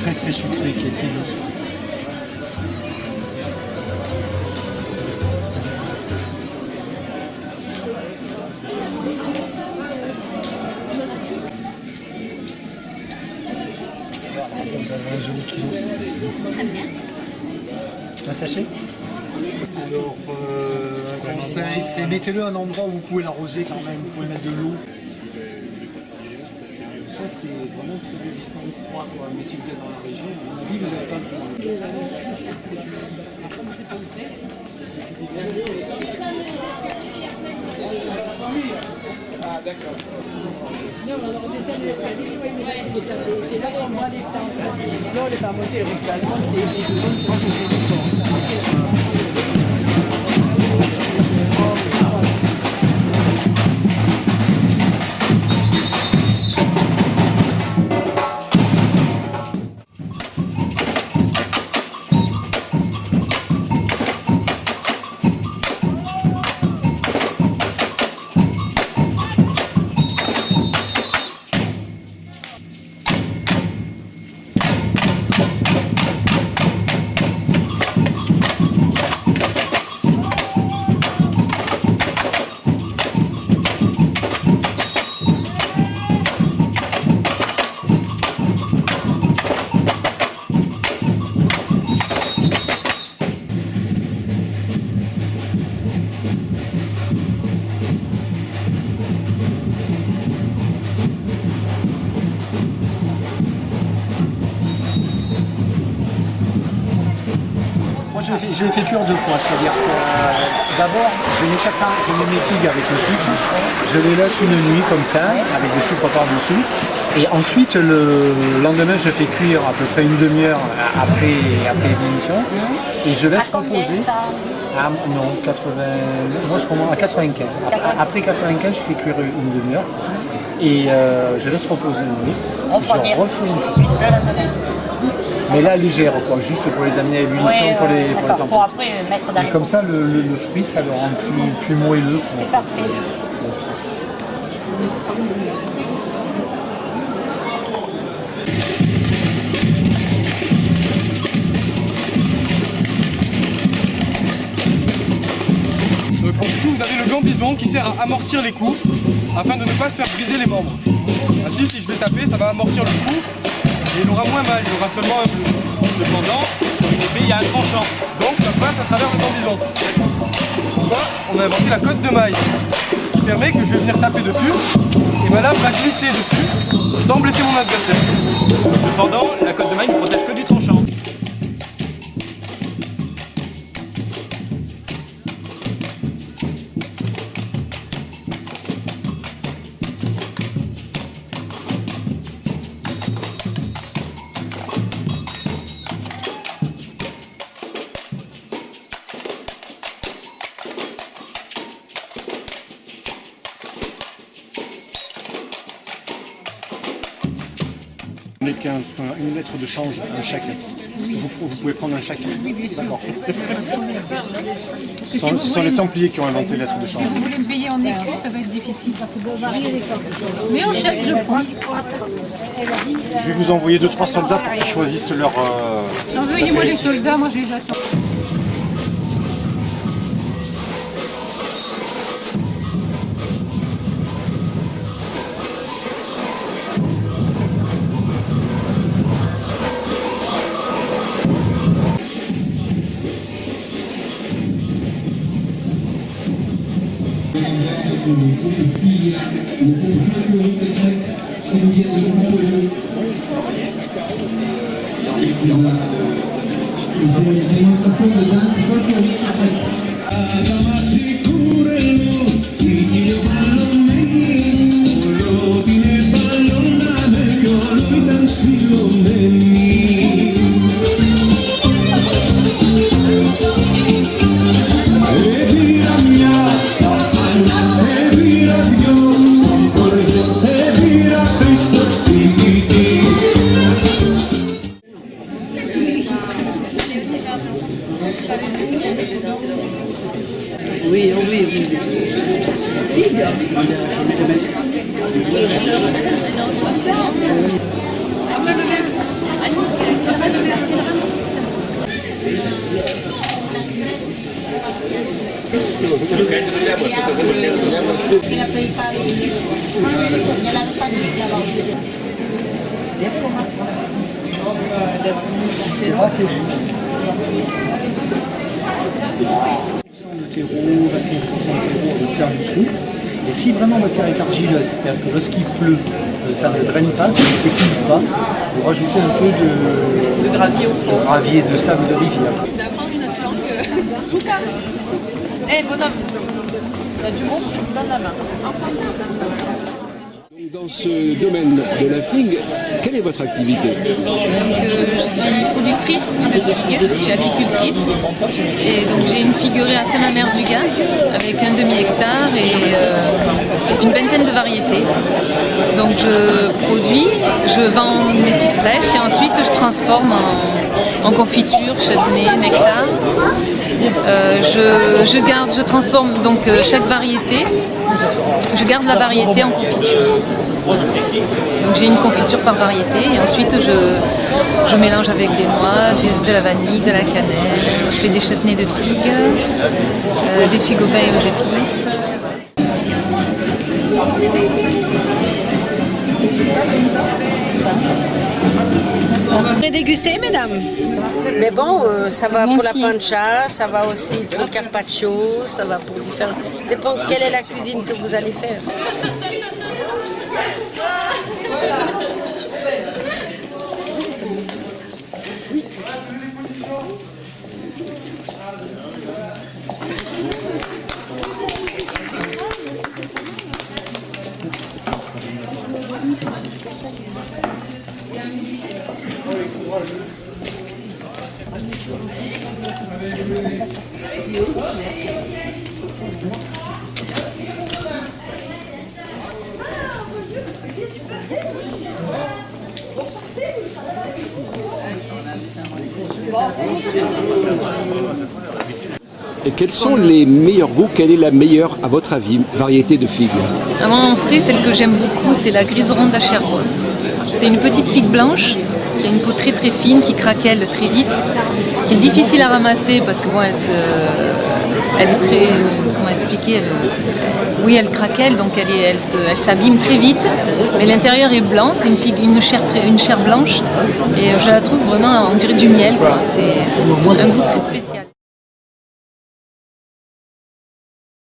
très très sucrée, qui est très douce. Vous avez un joli kilo. Très bien. Un sachet. Alors, un conseil, c'est mettez-le à un endroit où vous pouvez l'arroser quand même, vous pouvez mettre de l'eau. Ça, c'est vraiment très résistant au froid, quoi. Mais si vous êtes dans la région, à mon avis, vous n'avez pas besoin. Ah, d'accord. Non, on descend les escaliers, c'est là qu'on voit les temps. Non, on n'est pas monté, on reste à l'avant, Je l'ai fait cuire 2 fois, c'est-à-dire que d'abord je mets mes figues avec le sucre, je les laisse une nuit comme ça, avec le sucre par-dessus, et ensuite le lendemain je fais cuire à peu près une demi-heure après ébullition, et je laisse reposer. Ah non, 80, moi je commence à 95. Après 95 je fais cuire une demi-heure, et je laisse reposer une nuit, je refais une cuisson. Mais là, légère, quoi, juste pour les amener à ébullition, pour les pour après mettre dans et comme ça, le fruit, ça le rend plus moelleux. C'est parfait. Donc en dessous, vous avez le gambison qui sert à amortir les coups afin de ne pas se faire briser les membres. Ainsi, si je vais taper, ça va amortir le coup et il aura moins mal, il aura seulement un bleu. Cependant, sur une épée, il y a un tranchant, donc ça passe à travers le gambison. Pourquoi on a inventé la cotte de maille, ce qui permet que je vais venir taper dessus et ma lame va glisser dessus sans blesser mon adversaire. Cependant, la cotte de maille ne protège que du tranchant. Une lettre de change, un chacun. Vous pouvez prendre un chacun. D'accord. Ce sont les Templiers qui ont inventé les lettres de change. Si vous voulez me payer en écu, ça va être difficile. Mais en chèque, je prends. Je vais vous envoyer 2-3 soldats pour qu'ils choisissent leur... Envoyez-moi les soldats, moi je les attends. De terreau, 25% de terreau avec terre du trou. Et si vraiment votre terre est argileuse, c'est-à-dire que lorsqu'il pleut, ça ne draine pas, ça ne s'écoule pas, vous rajoutez un peu de gravier, de sable de rivière. D'apprendre une autre langue. Eh, bonhomme, il y a du monde, tu me donnes la main. Dans ce domaine de la figue, quelle est votre activité? Je suis productrice de figues, je suis agricultrice et donc j'ai une figurée à Saint-Mamère-du-Gard avec un demi-hectare et une vingtaine de variétés. Donc je produis, je vends mes figues fraîches et ensuite je transforme en confiture, chardonnay, nectar. Je transforme donc chaque variété, je garde la variété en confiture. Donc j'ai une confiture par variété et ensuite je mélange avec des noix, de la vanille, de la cannelle, je fais des chutneys de figues, des figues au bain et aux épices. Vous pourrez déguster, mesdames. Mais bon, ça va pour la pancha, ça va aussi pour le carpaccio, ça va pour différents. Dépend quelle est la cuisine que vous allez faire. Et quels sont les meilleurs goûts? Quelle est la meilleure, à votre avis, variété de figues? En frais, celle que j'aime beaucoup, c'est la grise ronde à chair rose. C'est une petite figue blanche qui a une peau très très fine, qui craquelle très vite, qui est difficile à ramasser parce que bon, elle est très, comment expliquer, elle craquelle, donc elle s'abîme très vite, mais l'intérieur est blanc, c'est une chair blanche, et je la trouve vraiment, on dirait du miel, quoi. C'est un goût très spécial.